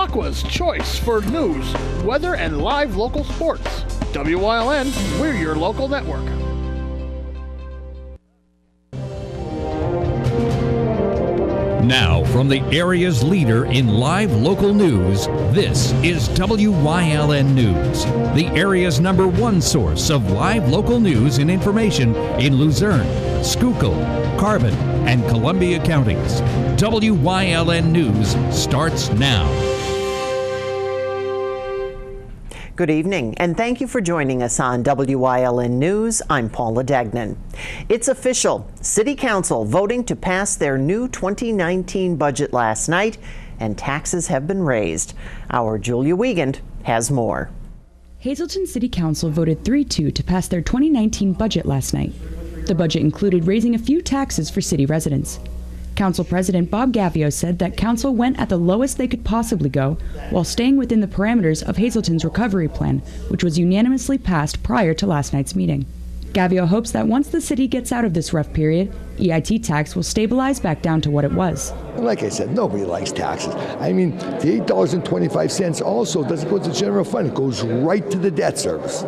Tahlequah's choice for news, weather, and live local sports. WYLN, we're your local network. Now, from the area's leader in live local news, this is WYLN News, the area's #1 source of live local news and information in Luzerne, Schuylkill, Carbon, and Columbia counties. WYLN News starts now. Good evening, and thank you for joining us on WYLN News. I'm Paula Dagnan. It's official. City Council voting to pass their new 2019 budget last night, and taxes have been raised. Our Julia Wiegand has more. Hazleton City Council voted 3-2 to pass their 2019 budget last night. The budget included raising a few taxes for city residents. Council President Bob Gavio said that Council went at the lowest they could possibly go while staying within the parameters of Hazleton's recovery plan, which was unanimously passed prior to last night's meeting. Gavio hopes that once the city gets out of this rough period, EIT tax will stabilize back down to what it was. Like I said, nobody likes taxes. I mean, the $8.25 also doesn't go to the general fund. It goes right to the debt service.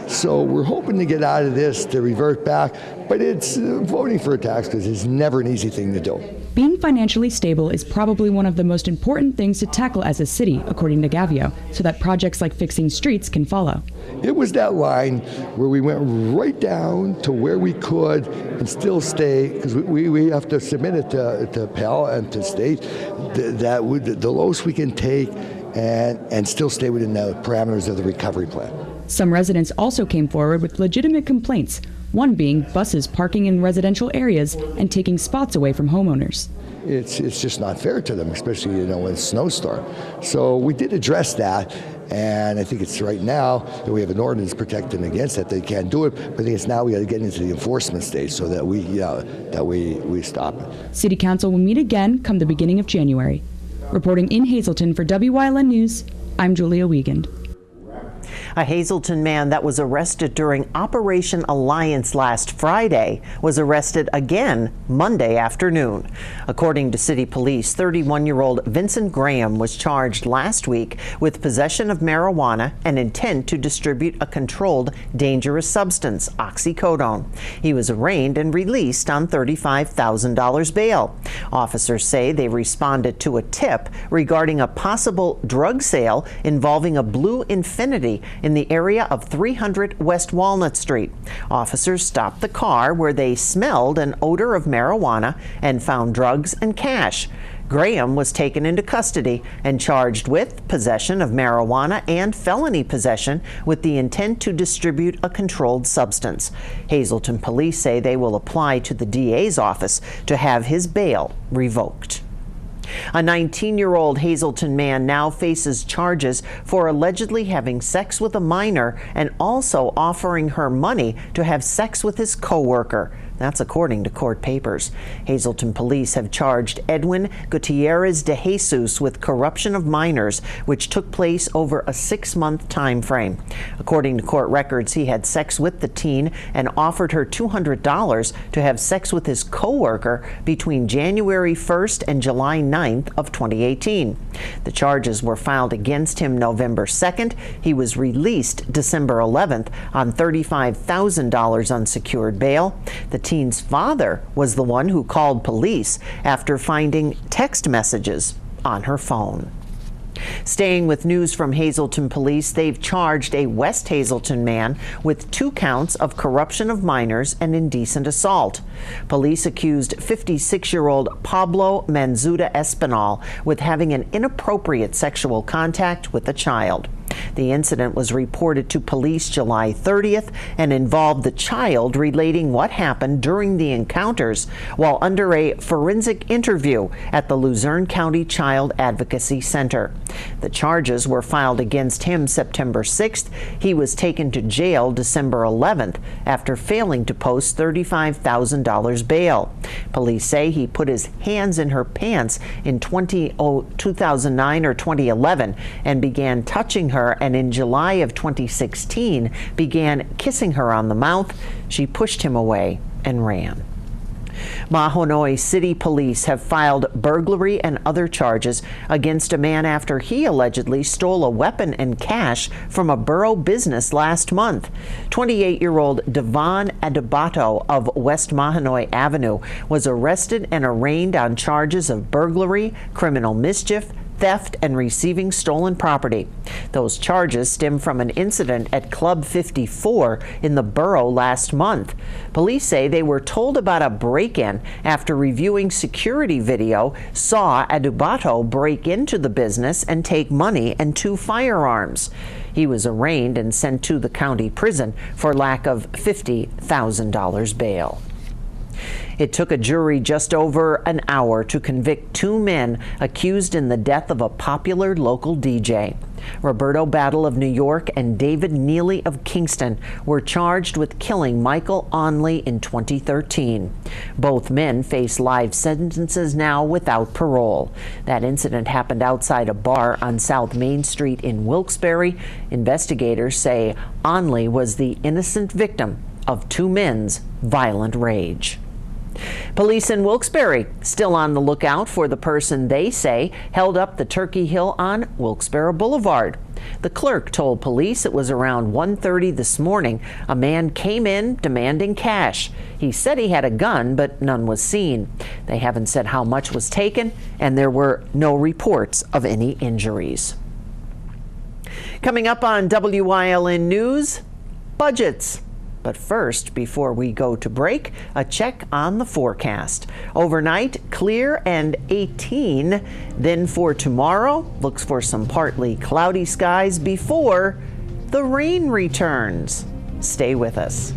So we're hoping to get out of this, to revert back, but it's voting for a tax because it's never an easy thing to do. Being financially stable is probably one of the most important things to tackle as a city, according to Gavio, so that projects like fixing streets can follow. It was that line where we went right down to where we could and still stay, because we have to submit it to PEL and to state, the lowest we can take and still stay within the parameters of the recovery plan. Some residents also came forward with legitimate complaints, one being buses parking in residential areas and taking spots away from homeowners. It's just not fair to them, especially in a snowstorm. So we did address that, and I think it's right now that we have an ordinance protecting against that. They can't do it, but I think it's now we got to get into the enforcement stage so that we stop it. City Council will meet again come the beginning of January. Reporting in Hazleton for WYLN News, I'm Julia Wiegand. A Hazleton man that was arrested during Operation Alliance last Friday was arrested again Monday afternoon. According to city police, 31-year-old Vincent Graham was charged last week with possession of marijuana and intent to distribute a controlled dangerous substance, oxycodone. He was arraigned and released on $35,000 bail. Officers say they responded to a tip regarding a possible drug sale involving a blue Infiniti in the area of 300 West Walnut Street. Officers stopped the car where they smelled an odor of marijuana and found drugs and cash. Graham was taken into custody and charged with possession of marijuana and felony possession with the intent to distribute a controlled substance. Hazleton police say they will apply to the DA's office to have his bail revoked. A 19-year-old Hazleton man now faces charges for allegedly having sex with a minor and also offering her money to have sex with his coworker. That's according to court papers. Hazleton police have charged Edwin Gutierrez de Jesus with corruption of minors, which took place over a 6-month time frame. According to court records, he had sex with the teen and offered her $200 to have sex with his coworker between January 1st and July 9th of 2018. The charges were filed against him November 2nd. He was released December 11th on $35,000 unsecured bail. The teen's father was the one who called police after finding text messages on her phone. Staying with news from Hazleton police, they've charged a West Hazleton man with 2 counts of corruption of minors and indecent assault. Police accused 56-year-old Pablo Manzuda Espinal with having an inappropriate sexual contact with a child. The incident was reported to police July 30th and involved the child relating what happened during the encounters while under a forensic interview at the Luzerne County Child Advocacy Center. The charges were filed against him September 6th. He was taken to jail December 11th after failing to post $35,000 bail. Police say he put his hands in her pants in 2009 or 2011 and began touching her, and in July of 2016 began kissing her on the mouth. She pushed him away and ran. Mahanoy City Police have filed burglary and other charges against a man after he allegedly stole a weapon and cash from a borough business last month. 28-year-old Devon Adebato of West Mahanoy Avenue was arrested and arraigned on charges of burglary, criminal mischief, theft, and receiving stolen property. Those charges stem from an incident at Club 54 in the borough last month. Police say they were told about a break-in after reviewing security video saw Adebato break into the business and take money and 2 firearms. He was arraigned and sent to the county prison for lack of $50,000 bail. It took a jury just over an hour to convict 2 men accused in the death of a popular local DJ. Roberto Battle of New York and David Neely of Kingston were charged with killing Michael Onley in 2013. Both men face life sentences now without parole. That incident happened outside a bar on South Main Street in Wilkes-Barre. Investigators say Onley was the innocent victim of 2 men's violent rage. Police in Wilkes-Barre still on the lookout for the person they say held up the Turkey Hill on Wilkes-Barre Boulevard. The clerk told police it was around 1:30 this morning. A man came in demanding cash. He said he had a gun, but none was seen. They haven't said how much was taken, and there were no reports of any injuries. Coming up on WYLN News, budgets. But first, before we go to break, a check on the forecast. Overnight, clear and 18. Then for tomorrow, looks for some partly cloudy skies before the rain returns. Stay with us.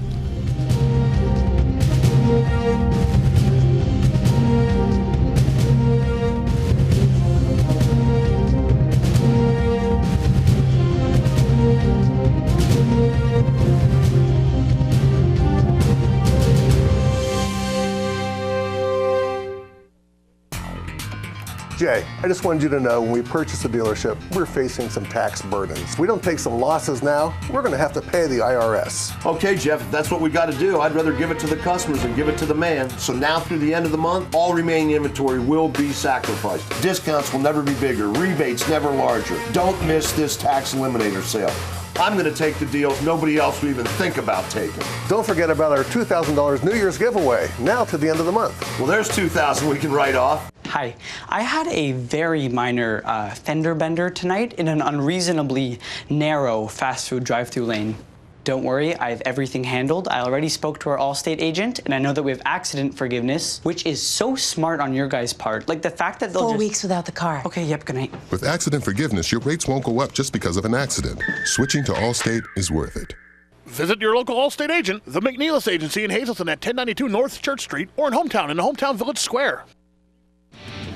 Jay, I just wanted you to know when we purchase a dealership, we're facing some tax burdens. If we don't take some losses now, we're going to have to pay the IRS. Okay, Jeff, if that's what we got to do, I'd rather give it to the customers than give it to the man. So now through the end of the month, all remaining inventory will be sacrificed. Discounts will never be bigger, rebates never larger. Don't miss this tax eliminator sale. I'm going to take the deals nobody else will even think about taking. Don't forget about our $2,000 New Year's giveaway, now to the end of the month. Well, there's $2,000 we can write off. Hi, I had a very minor fender bender tonight in an unreasonably narrow fast food drive-through lane. Don't worry, I have everything handled. I already spoke to our Allstate agent, and I know that we have accident forgiveness, which is so smart on your guys' part. Like the fact that they'll 4 weeks without the car. Okay, yep, good night. With accident forgiveness, your rates won't go up just because of an accident. Switching to Allstate is worth it. Visit your local Allstate agent, the McNeilis Agency in Hazleton at 1092 North Church Street, or in Hometown in the Hometown Village Square.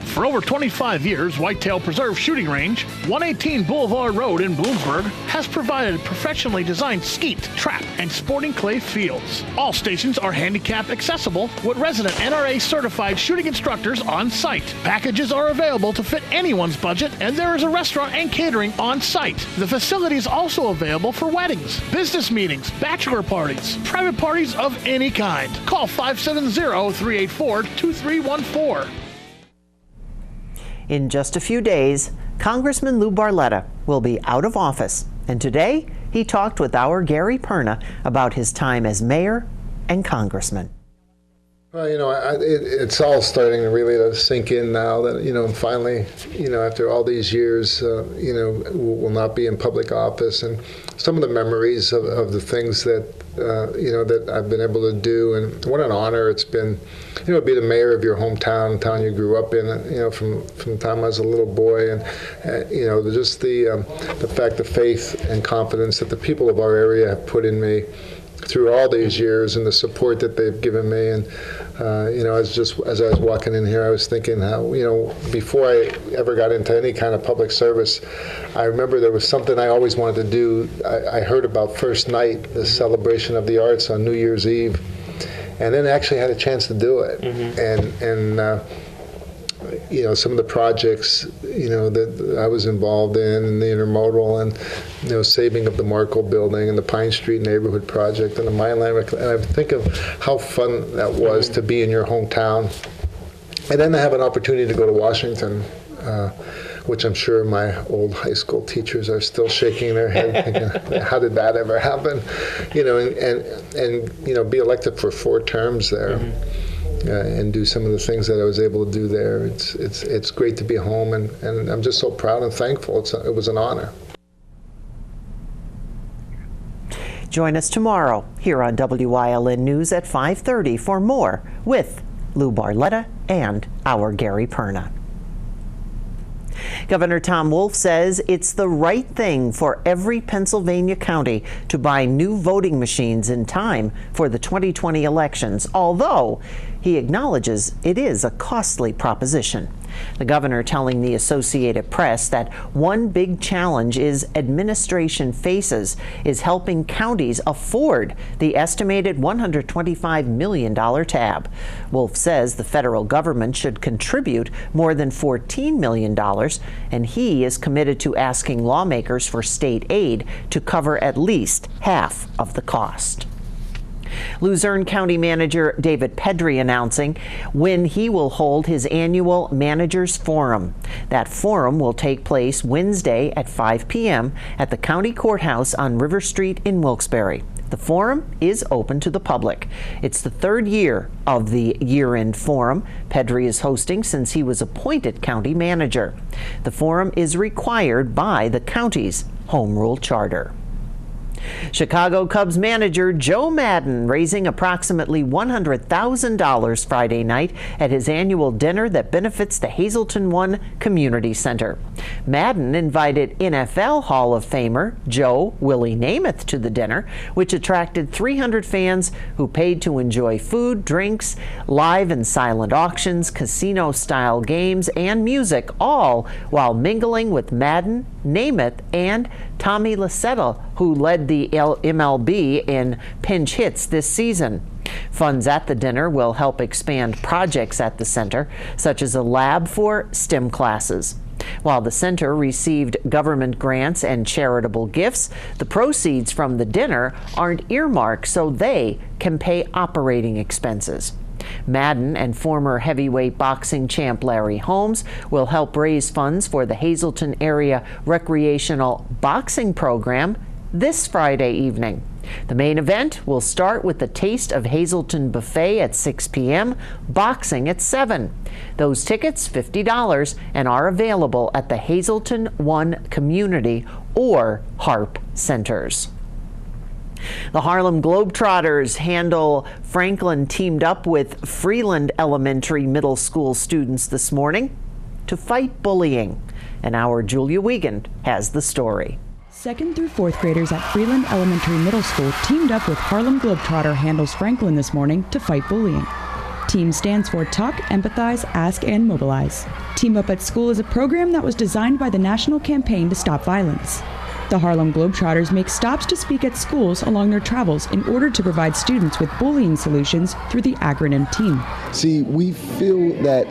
For over 25 years, Whitetail Preserve Shooting Range, 118 Boulevard Road in Bloomsburg, has provided professionally designed skeet, trap, and sporting clay fields. All stations are handicap accessible with resident NRA certified shooting instructors on site. Packages are available to fit anyone's budget, and there is a restaurant and catering on site. The facility is also available for weddings, business meetings, bachelor parties, private parties of any kind. Call 570-384-2314. In just a few days, Congressman Lou Barletta will be out of office, and today he talked with our Gary Perna about his time as mayor and congressman. Well, it's all starting to really sink in now that, finally, after all these years, we'll not be in public office, and some of the memories of the things that, that I've been able to do, and what an honor it's been, be the mayor of your hometown, town you grew up in, from the time I was a little boy, and, just the fact, the faith and confidence that the people of our area have put in me through all these years, and the support that they've given me. And as I was walking in here, I was thinking how, before I ever got into any kind of public service, I remember there was something I always wanted to do. I heard about First Night, the celebration of the arts on New Year's Eve, and then actually had a chance to do it. Mm-hmm. And some of the projects, that I was involved in the intermodal and, saving of the Markle building and the Pine Street neighborhood project and the Mineland. And I think of how fun that was to be in your hometown. And then to have an opportunity to go to Washington, which I'm sure my old high school teachers are still shaking their head thinking, how did that ever happen? And be elected for 4 terms there. And do some of the things that I was able to do there. It's great to be home, and I'm just so proud and thankful. It was an honor. Join us tomorrow here on WYLN News at 5:30 for more with Lou Barletta and our Gary Perna. Governor Tom Wolf says it's the right thing for every Pennsylvania county to buy new voting machines in time for the 2020 elections, although he acknowledges it is a costly proposition. The governor telling the Associated Press that one big challenge administration faces is helping counties afford the estimated $125 million tab. Wolf says the federal government should contribute more than $14 million, and he is committed to asking lawmakers for state aid to cover at least half of the cost. Luzerne County Manager David Pedri announcing when he will hold his annual Managers Forum. That forum will take place Wednesday at 5 p.m. at the County Courthouse on River Street in Wilkes-Barre. The forum is open to the public. It's the 3rd year of the year-end forum Pedri is hosting since he was appointed county manager. The forum is required by the county's home rule charter. Chicago Cubs manager Joe Maddon raising approximately $100,000 Friday night at his annual dinner that benefits the Hazleton 1 Community Center. Maddon invited NFL Hall of Famer Joe Willie Namath to the dinner, which attracted 300 fans who paid to enjoy food, drinks, live and silent auctions, casino-style games, and music, all while mingling with Maddon, Namath, and Tommy Lasetta, who led the MLB in pinch hits this season. Funds at the dinner will help expand projects at the center, such as a lab for STEM classes. While the center received government grants and charitable gifts, the proceeds from the dinner aren't earmarked so they can pay operating expenses. Maddon and former heavyweight boxing champ Larry Holmes will help raise funds for the Hazleton area recreational boxing program this Friday evening. The main event will start with the Taste of Hazleton buffet at 6 p.m., boxing at 7. Those tickets, $50, and are available at the Hazleton 1 Community or HARP centers. The Harlem Globetrotters handle Franklin teamed up with Freeland Elementary Middle School students this morning to fight bullying. And our Julia Wiegand has the story. 2nd through 4th graders at Freeland Elementary Middle School teamed up with Harlem Globetrotter handles Franklin this morning to fight bullying. TEAM stands for Talk, Empathize, Ask, and Mobilize. Team Up at School is a program that was designed by the National Campaign to Stop Violence. The Harlem Globetrotters make stops to speak at schools along their travels in order to provide students with bullying solutions through the acronym TEAM. See, we feel that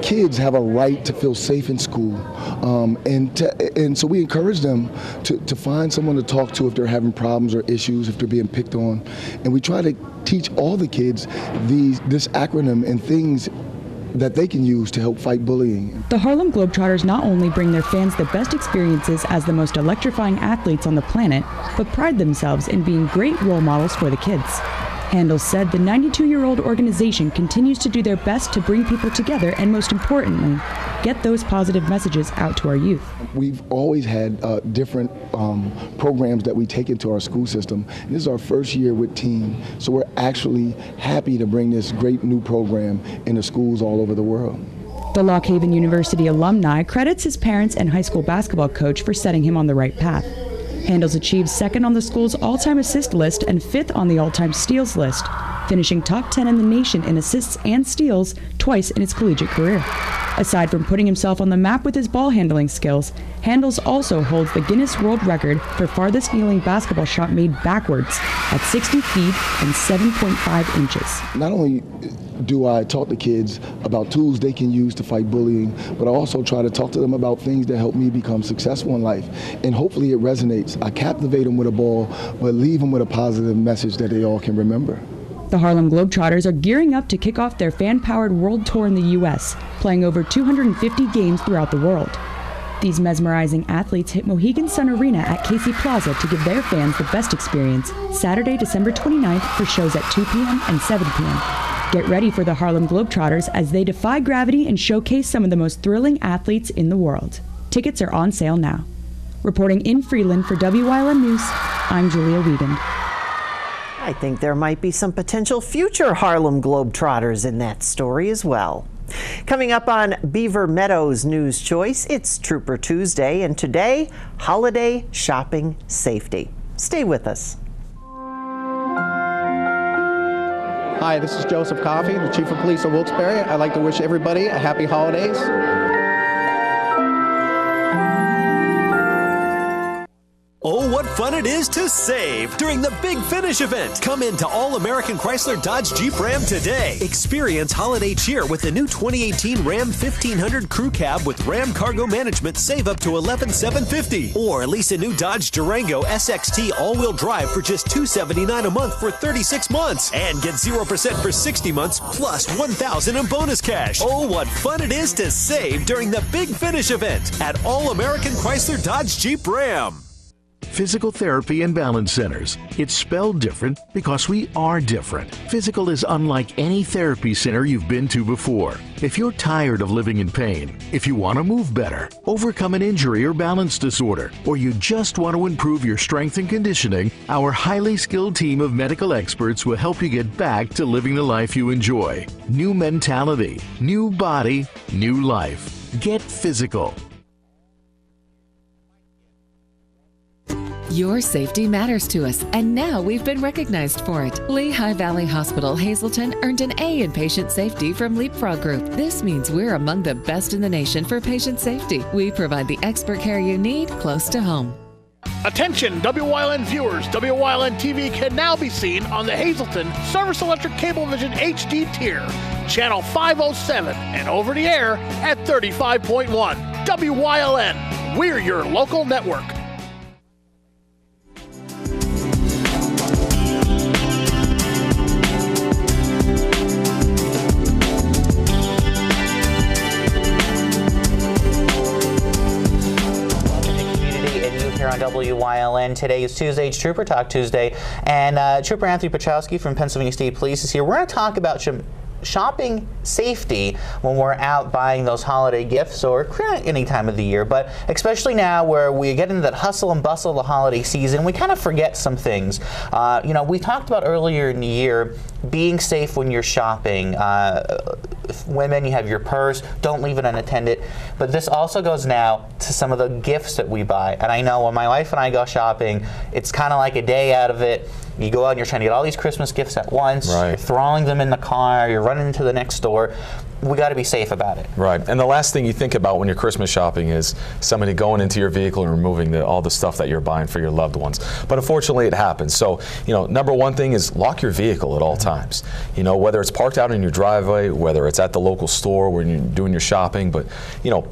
kids have a right to feel safe in school, and so we encourage them to find someone to talk to if they're having problems or issues, if they're being picked on, and we try to teach all the kids this acronym and things that they can use to help fight bullying. The Harlem Globetrotters not only bring their fans the best experiences as the most electrifying athletes on the planet, but pride themselves in being great role models for the kids. Handles said the 92-year-old organization continues to do their best to bring people together and, most importantly, get those positive messages out to our youth. We've always had different programs that we take into our school system. And this is our first year with TEAM, so we're actually happy to bring this great new program into schools all over the world. The Lock Haven University alumni credits his parents and high school basketball coach for setting him on the right path. Handles achieved 2nd on the school's all-time assist list and 5th on the all-time steals list. finishing top 10 in the nation in assists and steals twice in his collegiate career. Aside from putting himself on the map with his ball handling skills, Handles also holds the Guinness World Record for farthest kneeling basketball shot made backwards at 60 feet and 7.5 inches. Not only do I talk to kids about tools they can use to fight bullying, but I also try to talk to them about things that help me become successful in life. And hopefully it resonates. I captivate them with a ball, but leave them with a positive message that they all can remember. The Harlem Globetrotters are gearing up to kick off their fan-powered world tour in the U.S., playing over 250 games throughout the world. These mesmerizing athletes hit Mohegan Sun Arena at Casey Plaza to give their fans the best experience Saturday, December 29th for shows at 2 p.m. and 7 p.m. Get ready for the Harlem Globetrotters as they defy gravity and showcase some of the most thrilling athletes in the world. Tickets are on sale now. Reporting in Freeland for Wyln News, I'm Julia Wiegand. I think there might be some potential future Harlem Globetrotters in that story as well. Coming up on Beaver Meadows News Choice, it's Trooper Tuesday, and today, holiday shopping safety. Stay with us. Hi, this is Joseph Coffey, the Chief of Police of Wilkes-Barre. I'd like to wish everybody a happy holidays. Oh, what fun it is to save during the Big Finish event. Come into All-American Chrysler Dodge Jeep Ram today. Experience holiday cheer with the new 2018 Ram 1500 Crew Cab with Ram Cargo Management. Save up to $11,750. Or lease a new Dodge Durango SXT all-wheel drive for just $279 a month for 36 months. And get 0% for 60 months plus $1,000 in bonus cash. Oh, what fun it is to save during the Big Finish event at All-American Chrysler Dodge Jeep Ram. Physical Therapy and Balance Centers. It's spelled different because we are different. Physical is unlike any therapy center you've been to before. If you're tired of living in pain, if you want to move better, overcome an injury or balance disorder, or you just want to improve your strength and conditioning, our highly skilled team of medical experts will help you get back to living the life you enjoy. New mentality, new body, new life. Get physical. Your safety matters to us, and now we've been recognized for it. Lehigh Valley Hospital Hazleton earned an A in patient safety from Leapfrog Group. This means we're among the best in the nation for patient safety. We provide the expert care you need close to home. Attention, Wyln viewers. Wyln TV can now be seen on the Hazleton Service Electric Cablevision HD tier, channel 507, and over the air at 35.1. Wyln, we're your local network. Here on WYLN. Today is Tuesday. It's Trooper Talk Tuesday, and Trooper Anthony Petrowski from Pennsylvania State Police is here. We're going to talk about shopping safety when we're out buying those holiday gifts or any time of the year, but especially now where we get into that hustle and bustle of the holiday season, we kind of forget some things. We talked about earlier in the year being safe when you're shopping. Women, you have your purse, don't leave it unattended. But this also goes now to some of the gifts that we buy. And I know when my wife and I go shopping, it's kind of like a day out of it. You go out and you're trying to get all these Christmas gifts at once. Right. You're throwing them in the car. You're running into the next store. We got to be safe about it. Right. And the last thing you think about when you're Christmas shopping is somebody going into your vehicle and removing all the stuff that you're buying for your loved ones. But unfortunately, it happens. So, number one thing is lock your vehicle at all times. Whether it's parked out in your driveway, whether it's at the local store when you're doing your shopping. But,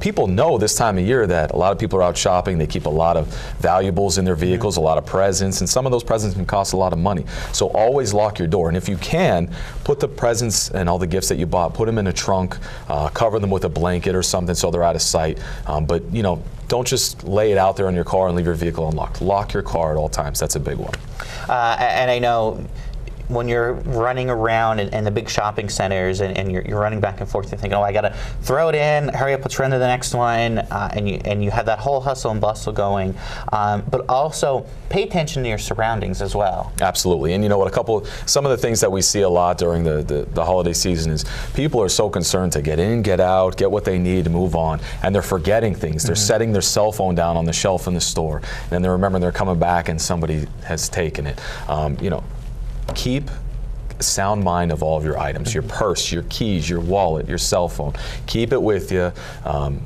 people know this time of year that a lot of people are out shopping. They keep a lot of valuables in their vehicles, a lot of presents, and some of those presents can cost a lot of money. So always lock your door. And if you can, put the presents and all the gifts that you bought, put them in a trunk. Cover them with a blanket or something so they're out of sight. But don't just lay it out there in your car and leave your vehicle unlocked. Lock your car at all times. That's a big one. And I know when you're running around in the big shopping centers and you're running back and forth, you're thinking, oh, I got to throw it in, hurry up, let's run to the next one, and you have that whole hustle and bustle going. But also pay attention to your surroundings as well. Absolutely. And some of the things that we see a lot during the holiday season is people are so concerned to get in, get out, get what they need to move on, and they're forgetting things. They're setting their cell phone down on the shelf in the store, and then they remember they're coming back and somebody has taken it. Keep sound mind of all of your items, your purse, your keys, your wallet, your cell phone. Keep it with you.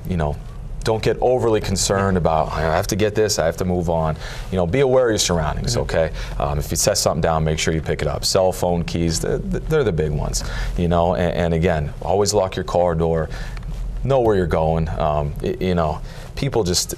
You know, don't get overly concerned about, I have to get this, I have to move on. You know, be aware of your surroundings, okay? If you set something down, make sure you pick it up. Cell phone, keys, they're the big ones, you know? And again, always lock your car door, know where you're going. You know, people just,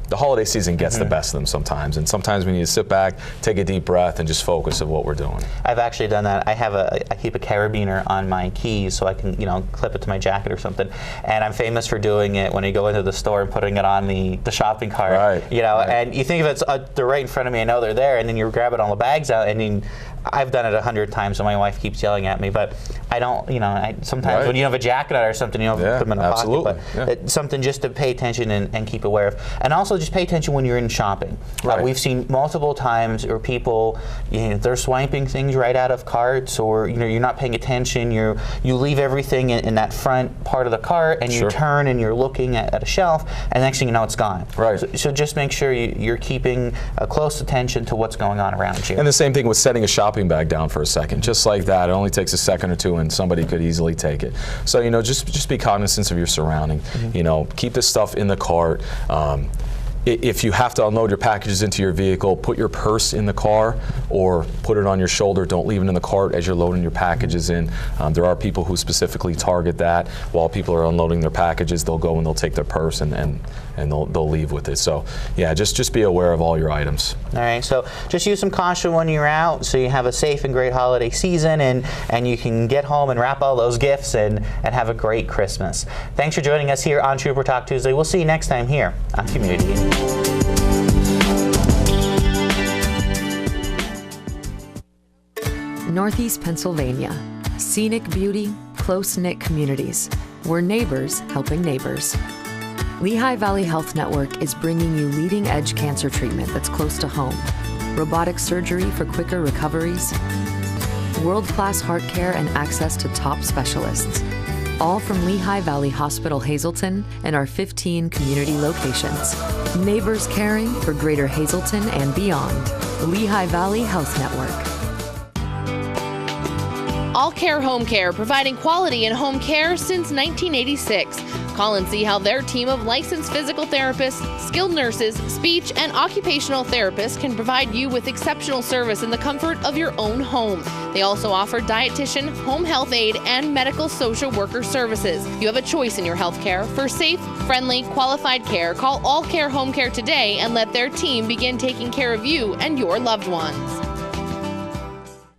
the holiday season gets the best of them sometimes, and sometimes we need to sit back, take a deep breath, and just focus on what we're doing. I've actually done that. I keep a carabiner on my keys so I can, you know, clip it to my jacket or something. And I'm famous for doing it when you go into the store and putting it on the shopping cart. Right. You know, and you think if it's they're right in front of me, I know they're there, and then you grab it all the bags out, and then I've done it 100 times, and my wife keeps yelling at me. But I don't, you know, sometimes when you have a jacket on or something, you don't put them in a pocket. But it's something just to pay attention and keep aware of. And also just pay attention when you're in shopping. We've seen multiple times where people, you know, they're swiping things right out of carts, or you know, you're not paying attention. You leave everything in that front part of the cart, and you turn and you're looking at a shelf, and the next thing you know, it's gone. Right. So just make sure you're keeping close attention to what's going on around you. And the same thing with setting a shopping bag down for a second, just like that. It only takes a second or two, and somebody could easily take it. So you know, just be cognizant of your surrounding. You know, keep this stuff in the cart. If you have to unload your packages into your vehicle, put your purse in the car or put it on your shoulder. Don't leave it in the cart as you're loading your packages in. There are people who specifically target that. While people are unloading their packages, they'll go and they'll take their purse and they'll leave with it. So yeah, just be aware of all your items. All right, so just use some caution when you're out, so you have a safe and great holiday season, and you can get home and wrap all those gifts and have a great Christmas. Thanks for joining us here on Trooper Talk Tuesday. We'll see you next time here on Community. Northeast Pennsylvania. Scenic beauty, close-knit communities. We're neighbors helping neighbors. Lehigh Valley Health Network is bringing you leading-edge cancer treatment that's close to home. Robotic surgery for quicker recoveries. World-class heart care and access to top specialists. All from Lehigh Valley Hospital Hazleton and our 15 community locations. Neighbors caring for Greater Hazleton and beyond. The Lehigh Valley Health Network. All Care Home Care, providing quality in home care since 1986. Call and see how their team of licensed physical therapists, skilled nurses, speech, and occupational therapists can provide you with exceptional service in the comfort of your own home. They also offer dietitian, home health aide, and medical social worker services. You have a choice in your health care. For safe, friendly, qualified care, call All Care Home Care today and let their team begin taking care of you and your loved ones.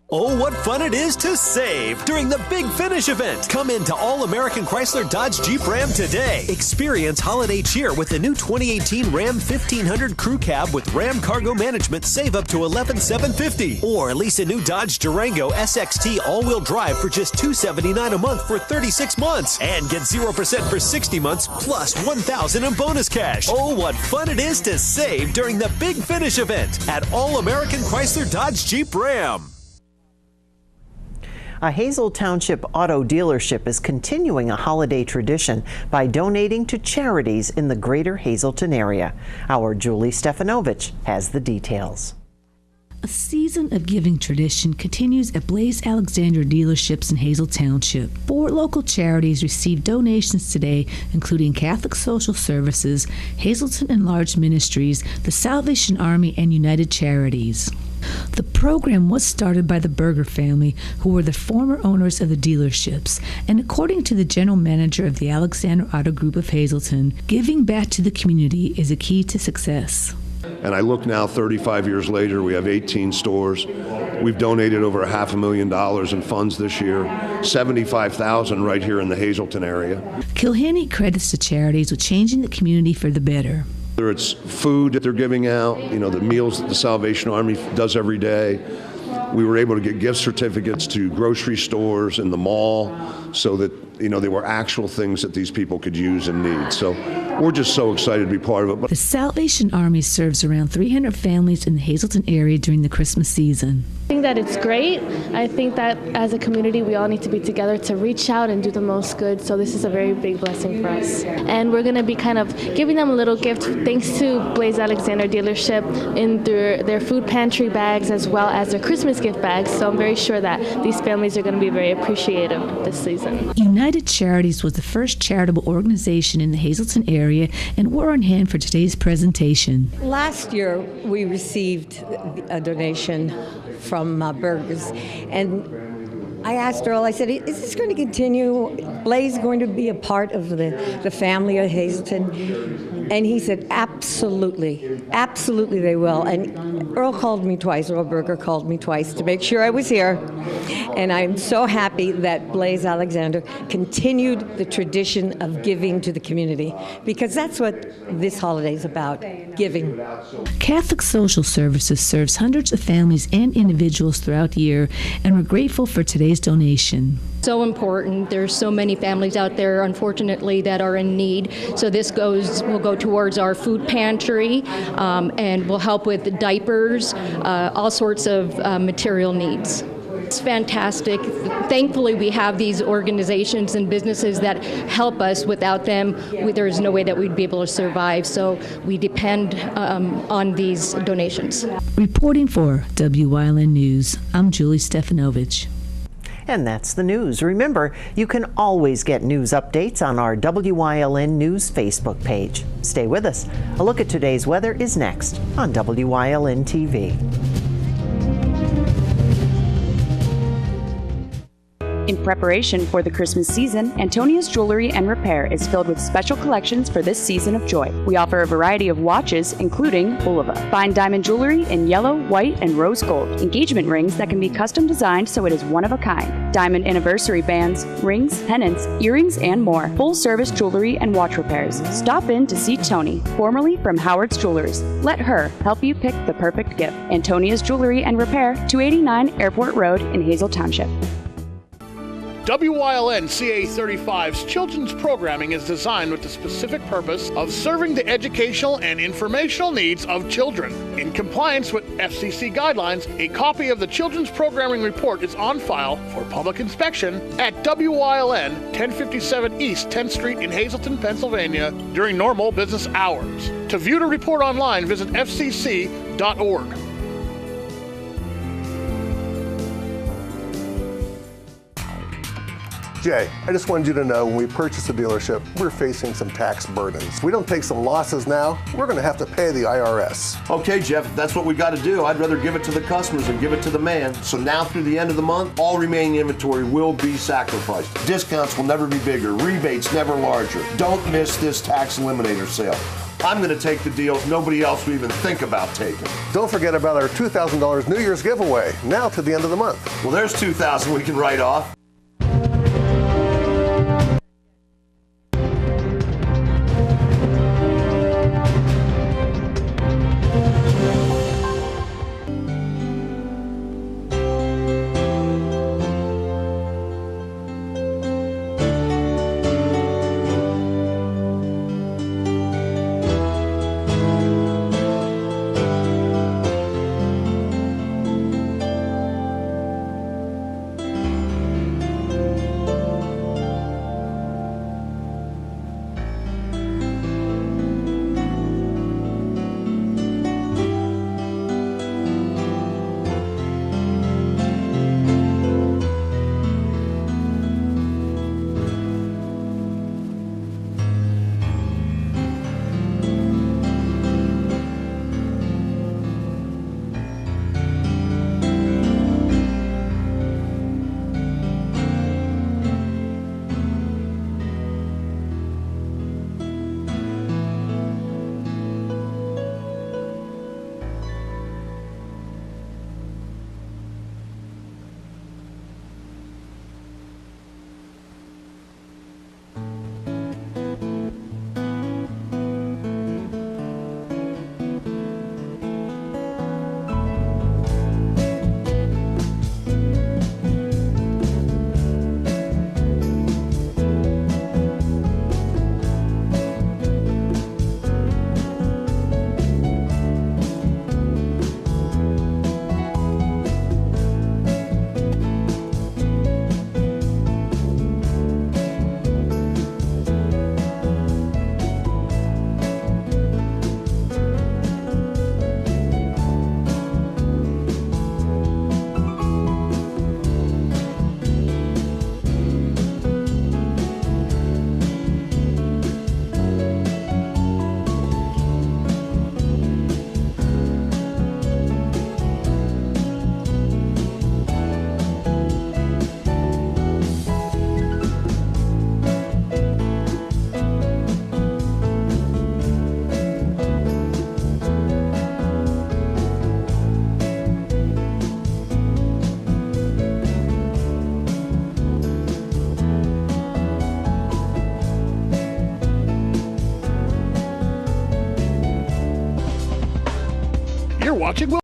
Oh, what fun it is to save during the Big Finish event. Come into All American Chrysler Dodge Jeep Ram today. Experience holiday cheer with the new 2018 Ram 1500 Crew Cab with Ram Cargo Management. Save up to $11,750. Or lease a new Dodge Durango SXT all-wheel drive for just $279 a month for 36 months. And get 0% for 60 months plus $1,000 in bonus cash. Oh, what fun it is to save during the Big Finish event at All American Chrysler Dodge Jeep Ram. A Hazel Township auto dealership is continuing a holiday tradition by donating to charities in the greater Hazleton area. Our Julie Stefanovich has the details. A season of giving tradition continues at Blaze Alexander dealerships in Hazel Township. 4 local charities received donations today, including Catholic Social Services, Hazleton Enlarged Ministries, the Salvation Army, and United Charities. The program was started by the Berger family, who were the former owners of the dealerships, and according to the general manager of the Alexander Auto Group of Hazleton, giving back to the community is a key to success. And I look now 35 years later, we have 18 stores. We've donated over $500,000 in funds this year, $75,000 right here in the Hazleton area. Kilhenny credits the charities with changing the community for the better. Whether it's food that they're giving out, you know, the meals that the Salvation Army does every day. We were able to get gift certificates to grocery stores and the mall. so that, you know, they were actual things that these people could use and need. So we're just so excited to be part of it. The Salvation Army serves around 300 families in the Hazleton area during the Christmas season. I think that it's great. I think that as a community, we all need to be together to reach out and do the most good. So this is a very big blessing for us. And we're going to be kind of giving them a little gift thanks to Blaze Alexander dealership in their food pantry bags as well as their Christmas gift bags. So I'm very sure that these families are going to be very appreciative this season. United Charities was the first charitable organization in the Hazleton area, and we're on hand for today's presentation. Last year, we received a donation from Burgers, and I asked Earl, I said, is this going to continue? Blaze going to be a part of the family of Hazleton? And he said, absolutely, absolutely they will. And Earl called me twice, Earl Berger called me twice to make sure I was here. And I'm so happy that Blaze Alexander continued the tradition of giving to the community, because that's what this holiday is about, giving. Catholic Social Services serves hundreds of families and individuals throughout the year, and we're grateful for today's donation. So important. There's so many families out there, unfortunately, that are in need. So this will go towards our food pantry and will help with the diapers, all sorts of material needs. It's fantastic. Thankfully, we have these organizations and businesses that help us. Without them, there is no way that we'd be able to survive. So we depend on these donations. Reporting for Wyln News, I'm Julie Stefanovich. And that's the news. Remember, you can always get news updates on our WYLN News Facebook page. Stay with us. A look at today's weather is next on WYLN TV. In preparation for the Christmas season, Antonia's Jewelry and Repair is filled with special collections for this season of joy. We offer a variety of watches, including Bulova. Fine diamond jewelry in yellow, white, and rose gold. Engagement rings that can be custom designed so it is one of a kind. Diamond anniversary bands, rings, pendants, earrings, and more. Full-service jewelry and watch repairs. Stop in to see Tony, formerly from Howard's Jewelers. Let her help you pick the perfect gift. Antonia's Jewelry and Repair, 289 Airport Road in Hazel Township. WYLN CA35's children's programming is designed with the specific purpose of serving the educational and informational needs of children. In compliance with FCC guidelines, a copy of the children's programming report is on file for public inspection at WYLN 1057 East 10th Street in Hazleton, Pennsylvania during normal business hours. To view the report online, visit fcc.org. Jay, I just wanted you to know when we purchase a dealership, we're facing some tax burdens. If we don't take some losses now, we're going to have to pay the IRS. Okay, Jeff, if that's what we got to do, I'd rather give it to the customers than give it to the man. So now through the end of the month, all remaining inventory will be sacrificed. Discounts will never be bigger, rebates never larger. Don't miss this tax eliminator sale. I'm going to take the deals nobody else would even think about taking. Don't forget about our $2,000 New Year's giveaway, now to the end of the month. Well, there's $2,000 we can write off. You're watching Wyln.